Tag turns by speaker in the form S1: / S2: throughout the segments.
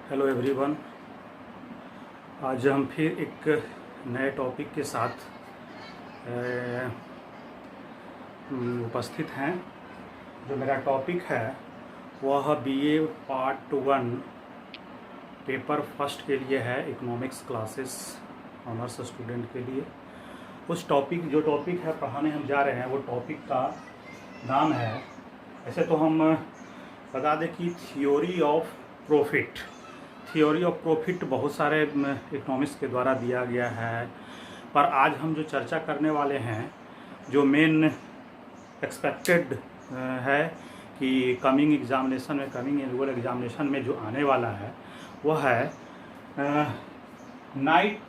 S1: Hello everyone. आज हम फिर एक नए टॉपिक के साथ उपस्थित हैं। जो मेरा टॉपिक है वह बीए पार्ट 1 पेपर फर्स्ट के लिए है, इकोनॉमिक्स क्लासेस ऑनर्स स्टूडेंट के लिए। उस जो टॉपिक है पढ़ाने हम जा रहे हैं, वो टॉपिक का नाम है, ऐसे तो हम बता दें कि theory of profit. Theory of profit बहुत सारे इकोनॉमिक्स के द्वारा दिया गया है, पर आज हम जो चर्चा करने वाले हैं, जो मेन एक्सपेक्टेड है कि कमिंग एनुअल एग्जामिनेशन में जो आने वाला है, वह है नाइट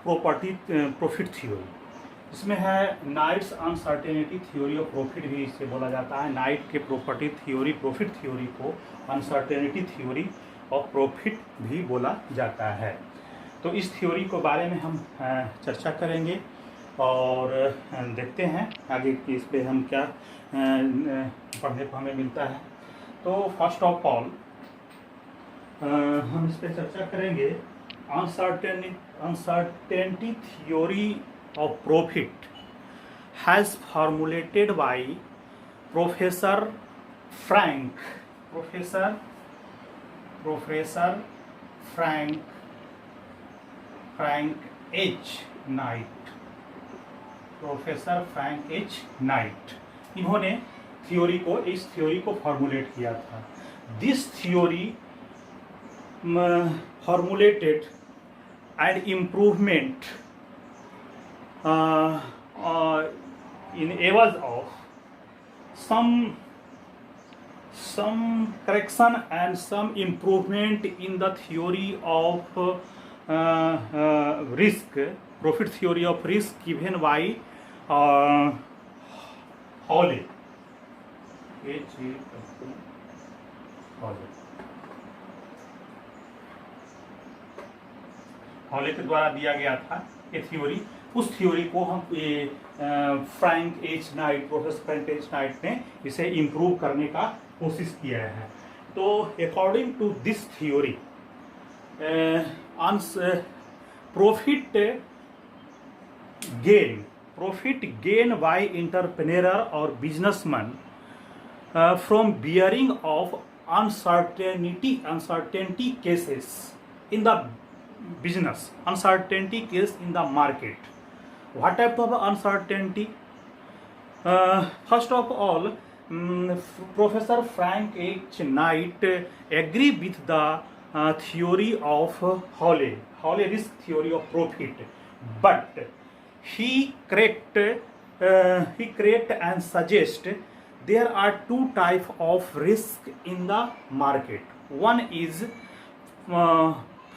S1: प्रॉफिट थ्योरी। इसमें है Knight's uncertainty theory of profit भी इसे बोला जाता है। नाइट के प्रॉपर्टी थ्योरी, प्रॉफिट थ्योरी को अनसर्टेनिटी थ्योरी ऑफ प्रॉफिट भी बोला जाता है। तो इस थ्योरी के बारे में हम चर्चा करेंगे और देखते हैं आगे कि इस पे हम क्या पढ़ने को हमें मिलता है। तो फर्स्ट ऑफ ऑल हम इस पे चर्चा करेंगे uncertainty theory of profit has formulated by Professor Frank H. Knight। Professor Frank H night, इन्होंने इस थ्योरी को फॉर्मुलेट किया था। This theory formulated and improvement in areas of some correction and some improvement in the theory of risk, profit theory of risk given by Hawley। Hawley के द्वारा दिया गया था ये थ्योरी। उस थ्योरी को हम Frank H Knight, professor Frank H Knight ने इसे इम्प्रूव करने का कोशिश किया है। तो according to this theory profit gain by entrepreneur और businessman from bearing of uncertainty cases in the business, uncertainty case in the market. What type of uncertainty? First of all, Professor Frank H. Knight agree with the theory of Hawley risk theory of profit, but he correct and suggest there are two type of risk in the market. One is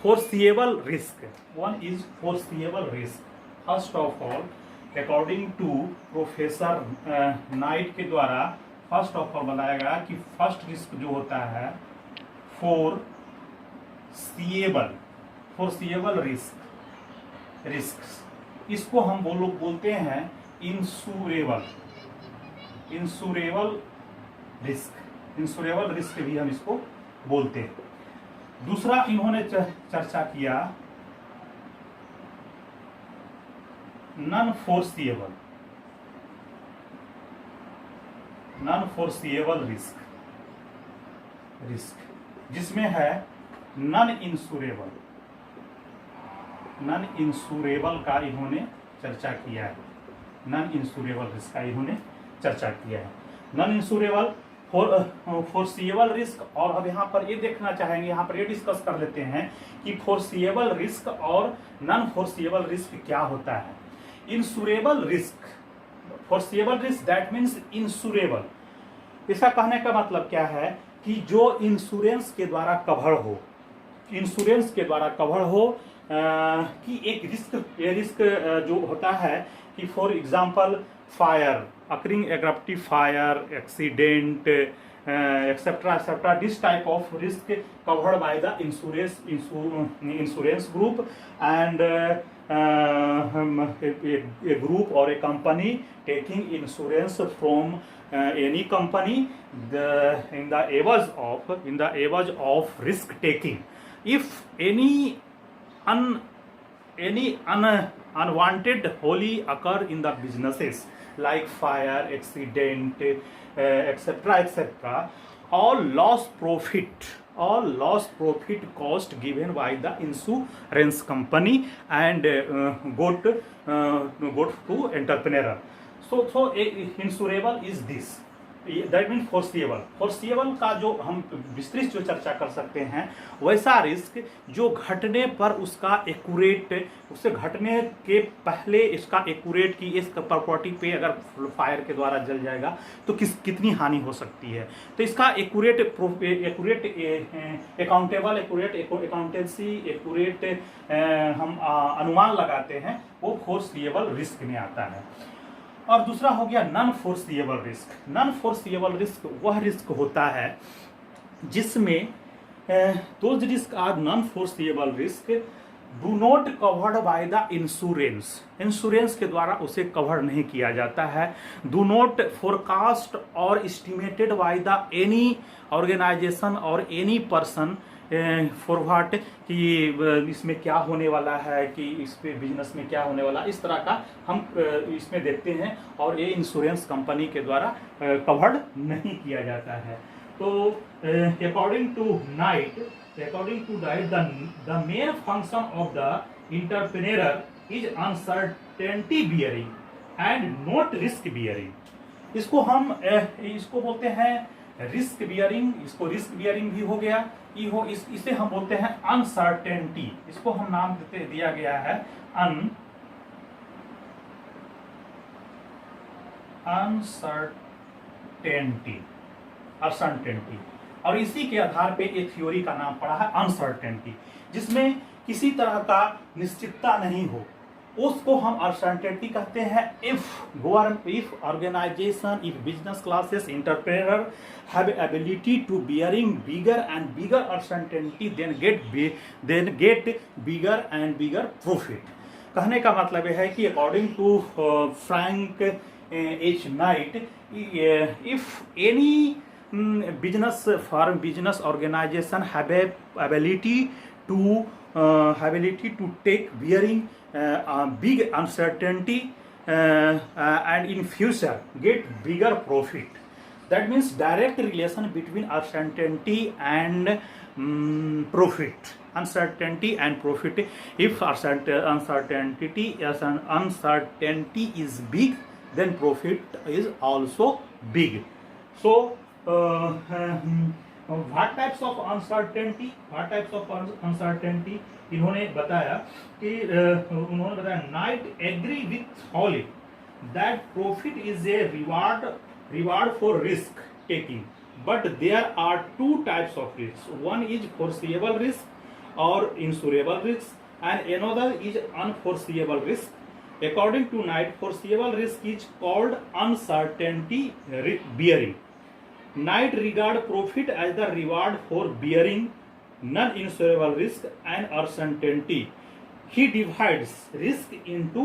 S1: foreseeable risk. First of all, according to Professor Knight के द्वारा first of all बताया गया कि first risk जो होता है foreseeable risk, इसको हम लोग बोलते हैं इंश्योरेबल रिस्क भी हम इसको बोलते हैं। दूसरा इन्होंने चर्चा किया नॉन फोर्सिएबल रिस्क, जिसमें है नॉन इंश्योरेबल का इन्होंने चर्चा किया है। नॉन इंश्योरेबल रिस्क का इन्होंने चर्चा किया है। नॉन इंश्योरेबल फोर्सिएबल रिस्क, और अब यहाँ पर ये देखना चाहेंगे, यहाँ पर ये डिस्कस कर लेते हैं कि फोर्सिएबल रिस्क और नॉन फोर्सिएबल रिस्क क्या होता है। Insurable risk, foreseeable risk that means insurable. इसका कहने का मतलब क्या है कि जो इंश्योरेंस के द्वारा कवर हो, कि एक रिस्क जो होता है कि for example fire, occurring eruptive fire, accident, etc. This type of risk covered by the insurance group, and a group or a company taking insurance from any company in the areas of risk taking. If any unwanted wholly occur in the businesses like fire, accident, etc., all lost profit cost given by the insurance company and got to entrepreneur. So insurable is this, that mean foreseeable का जो हम विस्तृत जो चर्चा कर सकते हैं, वैसा रिस्क जो घटने पर उसका एक्यूरेट, उससे घटने के पहले इसका एक्यूरेट की इस प्रॉपर्टी पे अगर फायर के द्वारा जल जाएगा तो कितनी हानि हो सकती है। तो इसका एक्यूरेट अकाउंटेबल अकाउंटेंसी एक्यूरेट हम अनुमान लगाते हैं, वो फोर्सिएबल रिस्क में आता है। और दूसरा हो गया non foreseeable risk. Non foreseeable risk वह रिस्क होता है जिसमें those risk are non foreseeable risk do not covered by the insurance के द्वारा उसे कवर नहीं किया जाता है। डू नॉट फोरकास्ट और estimated by the any organization और एनी पर्सन फॉरवर्ड कि इसमें क्या होने वाला है, कि इस पे बिजनेस में क्या होने वाला, इस तरह का हम इसमें देखते हैं, और ये इंश्योरेंस कंपनी के द्वारा कवर्ड नहीं किया जाता है। तो according to Knight the main function of the entrepreneur is uncertainty bearing and not risk bearing. इसको बोलते हैं रिस्क बियरिंग, इसको रिस्क बियरिंग भी हो गया। इसे हम बोलते हैं अनसर्टेनिटी, इसको हम नाम दिया गया है अनसर्टेनिटी, और इसी के आधार पे एक थ्योरी का नाम पड़ा है अनसर्टेनिटी, जिसमें किसी तरह का निश्चितता नहीं हो, उसको हम अनसर्टेनिटी कहते हैं। If organization, if business classes, entrepreneur have ability to bearing bigger and bigger uncertainty then get bigger and bigger profit. कहने का मतलब है कि according to Frank H Knight, if any business organization have a ability to take bearing big uncertainty and in future get bigger profit. That means direct relation between uncertainty and profit. Uncertainty and profit. If uncertainty is big, then profit is also big. So what types of uncertainty? इन्होंने बताया कि Knight agree with Hawley that profit is a reward for risk taking, but there are two types of risk, one is foreseeable risk और insurable risk and another is unforeseeable risk. According to Knight, foreseeable risk is called uncertainty bearing. Knight regard profit as the reward for bearing non-insurable risk and uncertainty. He divides risk into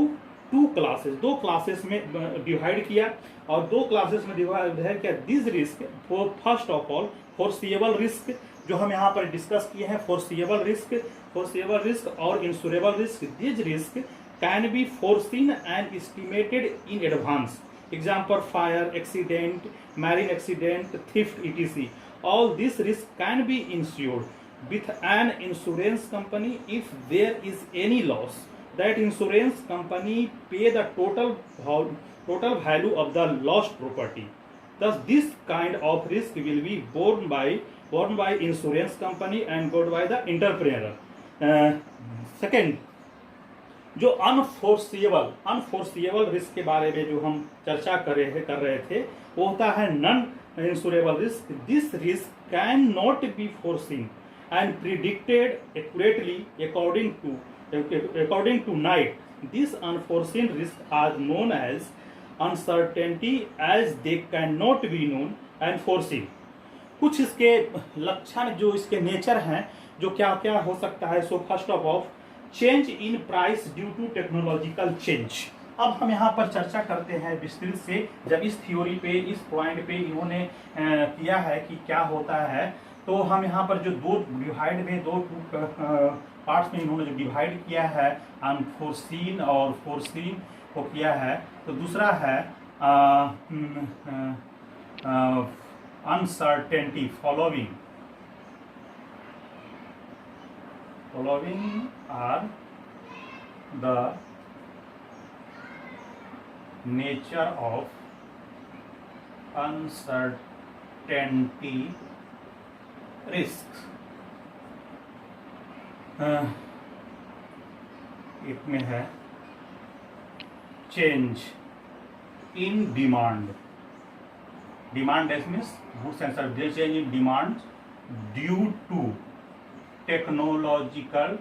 S1: two classes. दो classes में divide किया, और दो classes में divide किया this risk. First of all foreseeable risk, जो हम यहाँ पर डिस्कस किए हैं, फोर्सिएबल रिस्क और insurable risk. This risk can be foreseen and estimated in advance. Example, fire, accident, marine accident, theft, etc. All this risk can be insured with an insurance company. If there is any loss, that insurance company pay the total value of the lost property. Thus, this kind of risk will be borne by insurance company and borne by the entrepreneur. Second, जो अनफोर्सिएबल risk के बारे में जो हम चर्चा कर रहे थे, वो होता है non insurable risk. This risk can not be foreseen and predicted accurately according to Knight. This unforeseen risk are known as uncertainty as they can not be known and foreseen. कुछ इसके लक्षण, जो इसके नेचर हैं, जो क्या क्या हो सकता है। So first of all, change in price due to technological change. अब हम यहाँ पर चर्चा करते हैं विस्तृत से, जब इस थ्योरी पे, इस पॉइंट पे इन्होंने किया है कि क्या होता है, तो हम यहाँ पर जो दो डिवाइड में दो पार्ट्स में इन्होंने जो डिवाइड किया है अनफोर्सीन और फोर्सीन को किया है, तो दूसरा है uncertainty following are the nature of uncertainty risk। एक में है change in demand, demand means goods and services, change in demand due to technological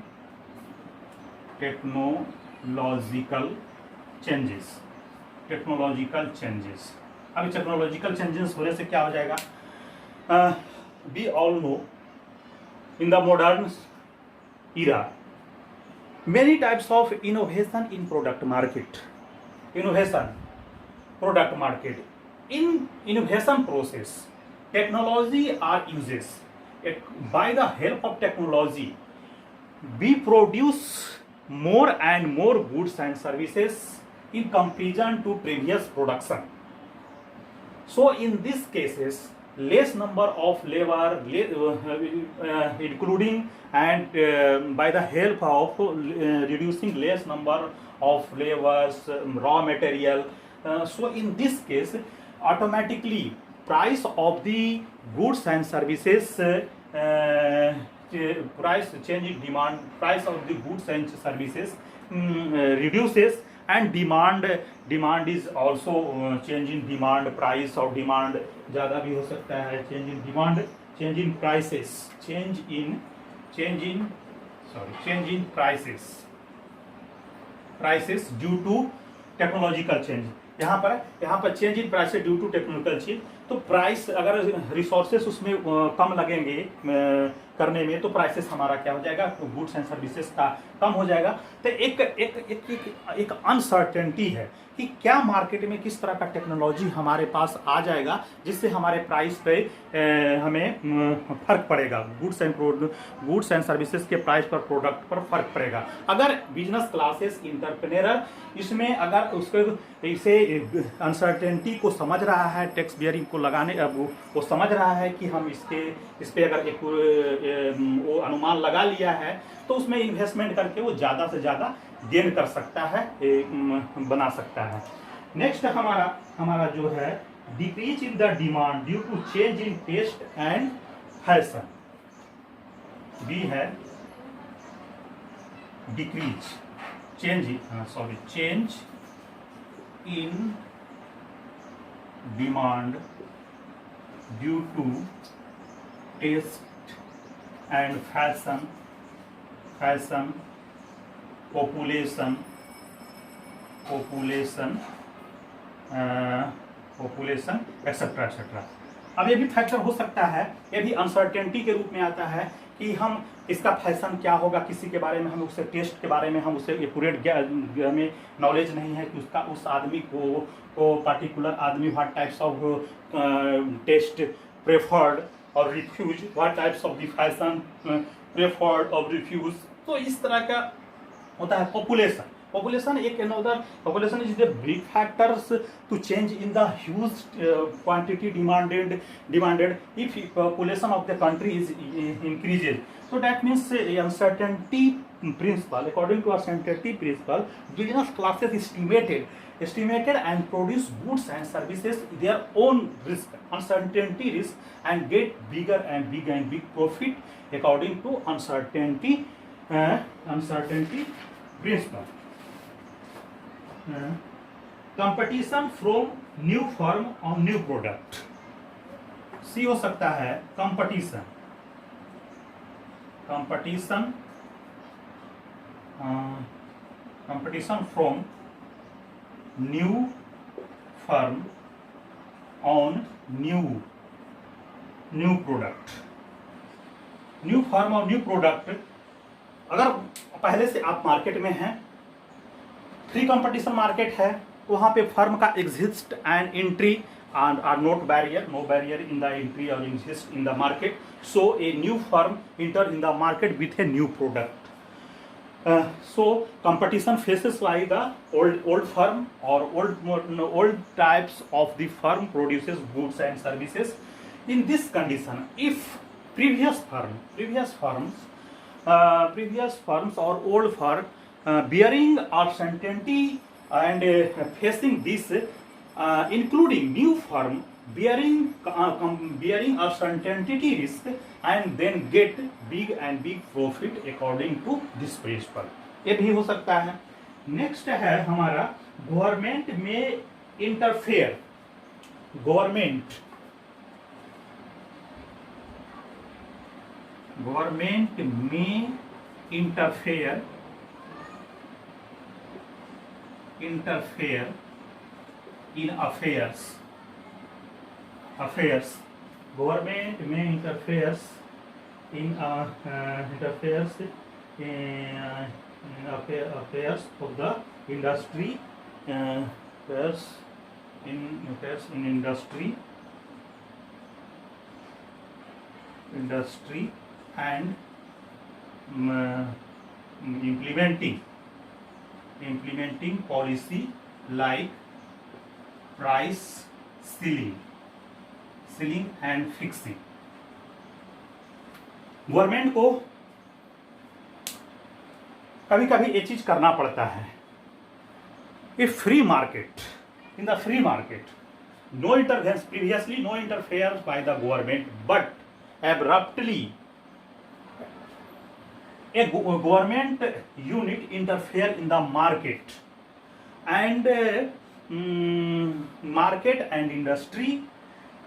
S1: changes. अभी टेक्नोलॉजिकल चेंजेस होने से क्या हो जाएगा, we all know in the modern era many types of innovation in product market, in innovation process technology are uses by the help of technology we produce more and more goods and services in comparison to previous production. So in these cases less number of labor including and by the help of reducing less number of labors, raw material, so in this case automatically price of the goods and services price change in demand, price of the goods and services reduces, and demand is also change in demand, price of demand ज़्यादा भी हो सकता है, change in demand, change in prices, change in prices due to technological change। यहाँ पर change in price due to technical change, तो price अगर resources उसमें कम लगेंगे करने में, तो प्राइसेस हमारा क्या हो जाएगा, तो गुड्स एंड सर्विसेज का कम हो जाएगा। तो एक अनसर्टेनिटी है कि क्या मार्केट में किस तरह का टेक्नोलॉजी हमारे पास आ जाएगा जिससे हमारे प्राइस पे हमें फर्क पड़ेगा, गुड्स एंड सर्विसेज के प्राइस पर, प्रोडक्ट पर फर्क पड़ेगा। अगर बिजनेस क्लासेस इंटरप्रेन्योर इसमें अगर उसको इसे अनसर्टेनिटी को समझ रहा है, टैक्स बियरिंग को लगाने वो समझ रहा है कि हम इस पे अगर एक वो अनुमान लगा लिया है, तो उसमें इन्वेस्टमेंट करके वो ज़्यादा से ज़्यादा गेन कर सकता है, बना सकता है। नेक्स्ट हमारा जो है decrease in the demand due to change in taste and fashion, B है decrease change in demand due to taste and fashion, population etcetera. अब ये भी फैक्टर हो सकता है, ये भी अनसर्टेनिटी के रूप में आता है कि हम इसका फैशन क्या होगा, किसी के बारे में हम उससे टेस्ट के बारे में हम उससे एक्यूरेट हमें नॉलेज नहीं है कि उसका उस आदमी को पार्टिकुलर आदमी what types of taste preferred और refuse, what types of the fashion preferred और रिफ्यूज। तो इस तरह का होता है पॉपुलेशन एक another, population is the big factors to change in the huge quantity demanded if population of the country is increases, so that means uncertainty principle, according to uncertainty principle business classes estimated and produce goods and services their own risk, uncertainty risk, and get bigger and big profit according to uncertainty principle। Competition from new firm on new product, C हो सकता है competition from new firm on new product. New firm और new product, अगर पहले से आप market में हैं, फ्री कंपटीशन मार्केट है, तो वहाँ पे फर्म का exist and entry are not barrier, no barrier in the entry or exist in the market. So a new firm enter in the market with a new product. So competition faces by the old firm or old types of the firm produces goods and services. In this condition, if previous firms or old firm bearing uncertainty and facing this, including new firm bearing uncertainty risk and then get big profit according to this principle, ये भी हो सकता है. Next है हमारा government में interfere. Government में interfere in affairs. Government may interferes in affairs of the industry. Affairs in industry and implementing policy like price ceiling and fixing. Government को कभी कभी ये चीज करना पड़ता है. If free market, in the free market no interference, previously no interference by the government, but abruptly a government unit interfere in the market and industry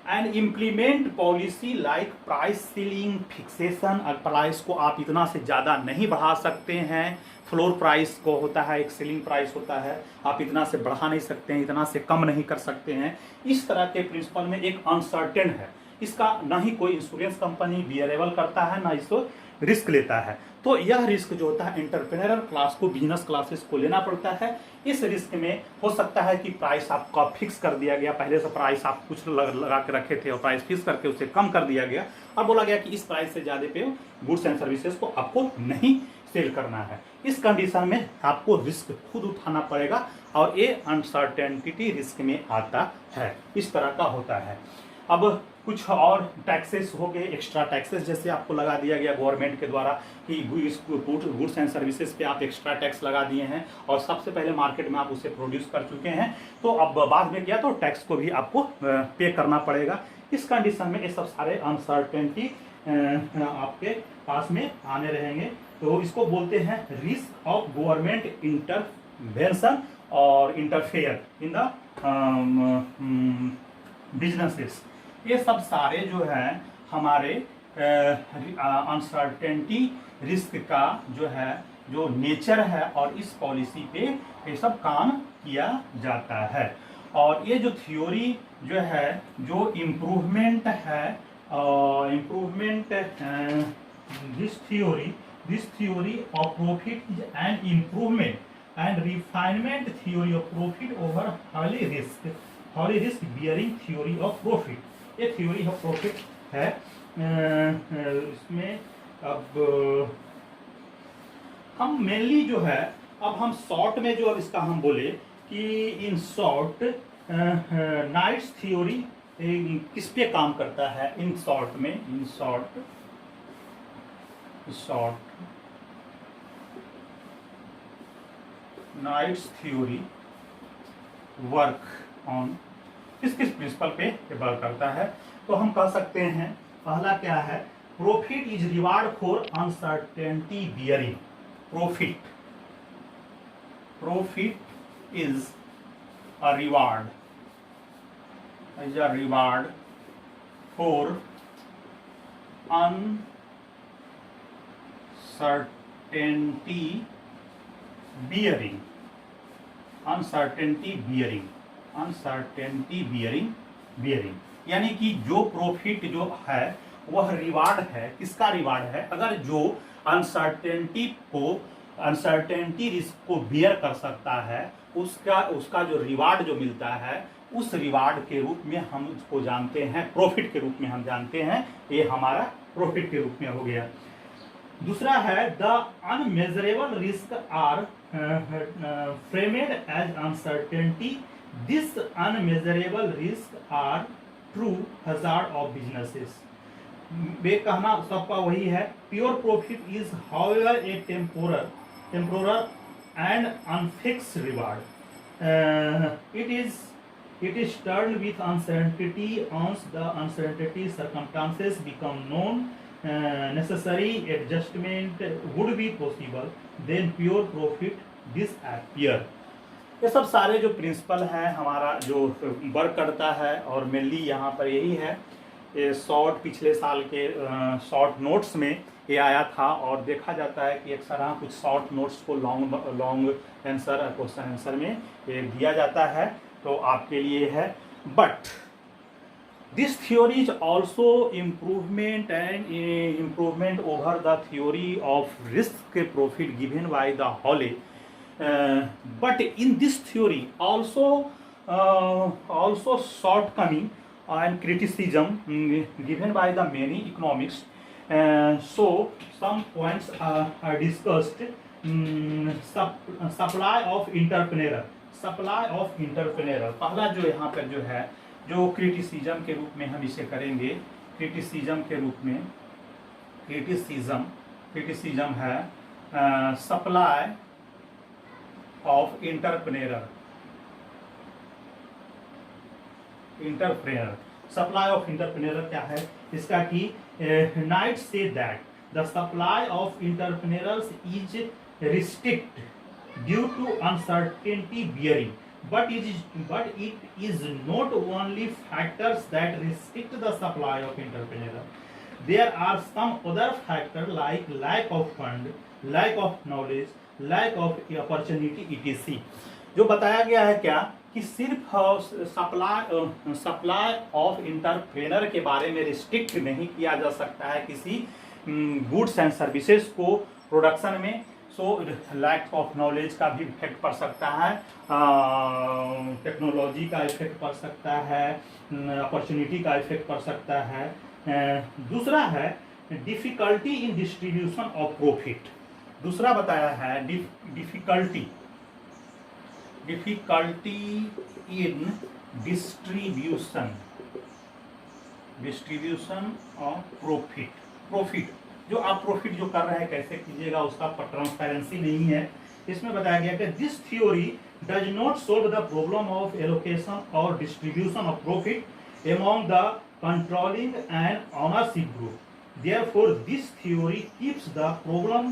S1: and implement policy like price ceiling fixation. Price को आप इतना से ज़्यादा नहीं बढ़ा सकते हैं. Floor price को होता है, एक सीलिंग प्राइस होता है, आप इतना से बढ़ा नहीं सकते हैं, इतना से कम नहीं कर सकते हैं. इस तरह के प्रिंसिपल में एक अनसर्टेन है. इसका ना ही कोई इंश्योरेंस कंपनी बियरेबल करता है, ना इसको रिस्क लेता है. तो यह रिस्क जो होता है एंटरप्रेन्योरल क्लास को, बिजनेस क्लासेस को लेना पड़ता है. इस रिस्क में हो सकता है कि प्राइस आपका फिक्स कर दिया गया, पहले से प्राइस आप कुछ लगा के रखे थे और प्राइस फिक्स करके उसे कम कर दिया गया. अब बोला गया कि इस प्राइस से ज़्यादा पे गुड्स एंड सर्विसेज को आपको नहीं सेल करना है. इस कंडीशन में आपको रिस्क खुद उठाना पड़ेगा और ये अनसर्टेनिटी रिस्क में आता है. इस तरह का होता है. अब कुछ और टैक्सेस हो गए, एक्स्ट्रा टैक्सेस जैसे आपको लगा दिया गया गवर्नमेंट के द्वारा कि गुड्स एंड सर्विसेज पे आप एक्स्ट्रा टैक्स लगा दिए हैं और सबसे पहले मार्केट में आप उसे प्रोड्यूस कर चुके हैं, तो अब बाद में क्या तो टैक्स को भी आपको पे करना पड़ेगा. इस कंडीशन में ये सब सारे अनसर्टेनिटी आपके पास में आने रहेंगे. तो इसको बोलते हैं रिस्क ऑफ गवर्नमेंट इंटरवेंशन और इंटरफेयर इन द बिजनेसेस. ये सब सारे जो है हमारे अनसर्टेनिटी रिस्क का जो है जो नेचर है और इस पॉलिसी पे ये सब काम किया जाता है. और ये जो थ्योरी जो है, जो इम्प्रूवमेंट है, this theory of profit is an improvement and refinement theory of profit over high risk bearing theory of profit. ये theory of profit है. इसमें अब हम मेनली जो है, अब हम शॉर्ट में जो अब इसका हम बोले कि इन शॉर्ट नाइट्स थ्योरी किस पे काम करता है. इन शॉर्ट में, in short Knight's theory work on किस प्रिंसिपल पे वर्क करता है. तो हम कह सकते हैं पहला क्या है, profit is reward for uncertainty bearing. Profit is a reward for uncertainty bearing. यानी कि जो प्रॉफिट जो है वह रिवार्ड है. किसका रिवार्ड है? अगर जो अनसर्टेनिटी रिस्क को बियर कर सकता है, उसका जो रिवार्ड जो मिलता है उस रिवार्ड के रूप में हम उसको जानते हैं, प्रॉफिट के रूप में हम जानते हैं, ये हमारा प्रॉफिट के रूप में हो गया। दूसरा है the unmeasurable risk are framed as uncertainty, this unmeasurable risk are true hazard of businesses. वे कहना सबका वही है, pure profit is however a temporal and unfixed reward, it is turned with uncertainty. Once the uncertainty circumstances become known, necessary adjustment would be possible, then pure profit disappear. ये सब सारे जो principal हैं हमारा जो वर्क करता है, और मेनली यहाँ पर यही है, ये शॉर्ट पिछले साल के शॉर्ट नोट्स में ये आया था, और देखा जाता है कि अक्सर हाँ कुछ शॉर्ट नोट्स को लॉन्ग आंसर क्वेश्चन आंसर में ये दिया जाता है, तो आपके लिए है। But this theory is also improvement over the theory of risk profit given by the Hawley, but in this theory also shortcoming and criticism given by the many economists. So some points are discussed. Supply of entrepreneur, पहला जो यहाँ पर जो है, जो criticism के रूप में हम इसे करेंगे, क्रिटिसिज्म है supply of entrepreneur, supply of entrepreneur क्या है इसका कि नाइट से that the supply of entrepreneurs is restrict due to uncertainty bearing, but it is not only factors that restrict the supply of entrepreneur. There are some other factors like lack of fund, lack of knowledge, lack of opportunity etc. जो बताया गया है क्या कि सिर्फ supply of entrepreneur के बारे में रिस्ट्रिक्ट नहीं किया जा सकता है किसी गुड्स एंड सर्विसेज को प्रोडक्शन में। सो लैक ऑफ नॉलेज का भी इफेक्ट पड़ सकता है, टेक्नोलॉजी का इफेक्ट पड़ सकता है, अपॉर्चुनिटी का इफेक्ट पड़ सकता है। दूसरा है difficulty in distribution of profit, दूसरा बताया है difficulty in distribution of profit जो आप प्रॉफिट जो कर रहे हैं कैसे कीजिएगा उसका ट्रांसपेरेंसी नहीं है। इसमें बताया गया कि this theory does not solve the problem of allocation और distribution of profit among the controlling and ownership group, therefore this theory keeps the problem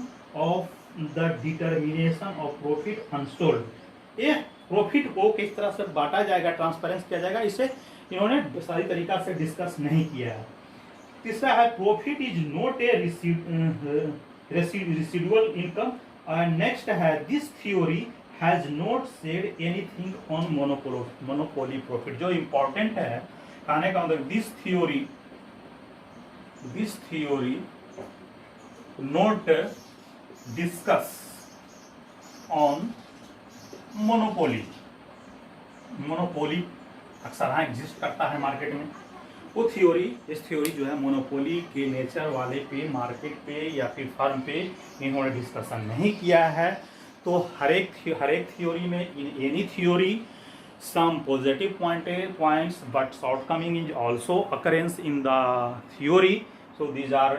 S1: of the determination of profit unsolved. ये profit को किस तरह से बांटा जाएगा, transparence किया जाएगा, इसे इन्होंने सारी तरीका से डिस्कस नहीं किया है। तीसरा है profit is not a residual income, और नेक्स्ट है this theory has not said anything on monopoly profit. जो इंपॉर्टेंट है कहने का मतलब this theory not discuss on monopoly अक्सर हाँ एग्जिस्ट करता है मार्केट में, वो इस थ्योरी जो है मोनोपोली के नेचर वाले पे, मार्केट पे या फिर फर्म पे इन्होंने डिस्कशन नहीं किया है। तो हर एक थ्योरी में in any theory some positive points but shortcoming is also occurrence in the theory. So these are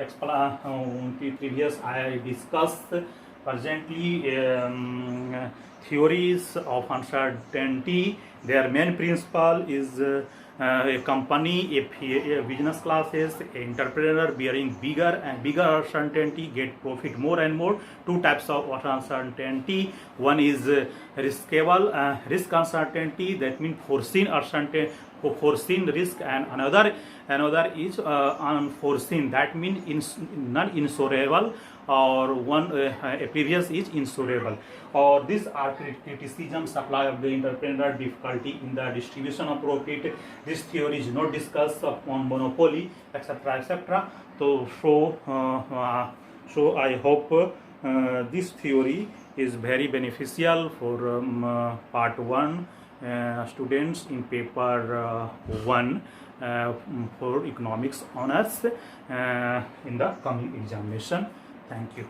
S1: previous I discussed presently theories of uncertainty. Their main principle is a company, a business classes, entrepreneur bearing bigger and bigger uncertainty get profit more and more. Two types of uncertainty. One is risk uncertainty, that means foreseen risk, and another is unforeseen, that means non-insurable, or one previous is insurable. Or these are criticism, supply of the entrepreneur, difficulty in the distribution of profit. This theory is not discussed on monopoly, etc. So I hope this theory is very beneficial for part 1 students in paper 1 for economics honors in the coming examination. Thank you.